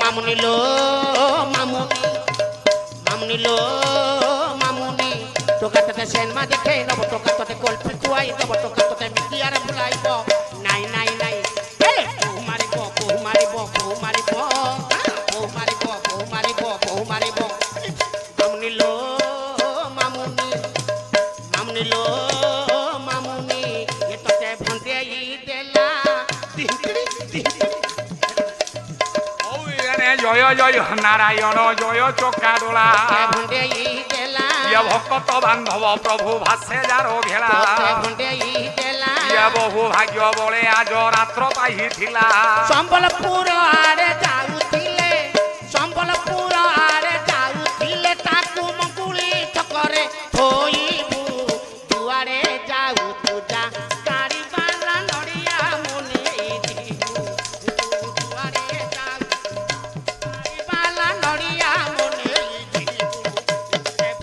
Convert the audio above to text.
মামুনি লো মামুনি মামুনি লো মামুনি টোকা তোতে সেনমা দেখে দেব টোকা তোতে কল্পি খুয়াই দেব টোকা তোতে মিটিয়ারে ভুলাইব নাই নাই নাই বউ মারিব বউ মারিব বউ মারিব বউ মারিব বউ মারিব বউ মারিব মামুনি লো মামুনি মামুনি লো মামুনি এ তোতে ভন্দেই দেলা দিহরি দিহরি জয় জয় নারায়ণ জয় চকাডোলা ভন্দেই দেলা ইয়ে ভক্ত বান্ধব প্রভু ভাসে যার ভেলা ভন্দেই দেলা ইয়ে বহু ভাগ্য বলে আজ রাত্র পাইছিলা সম্বলপুর আড়ে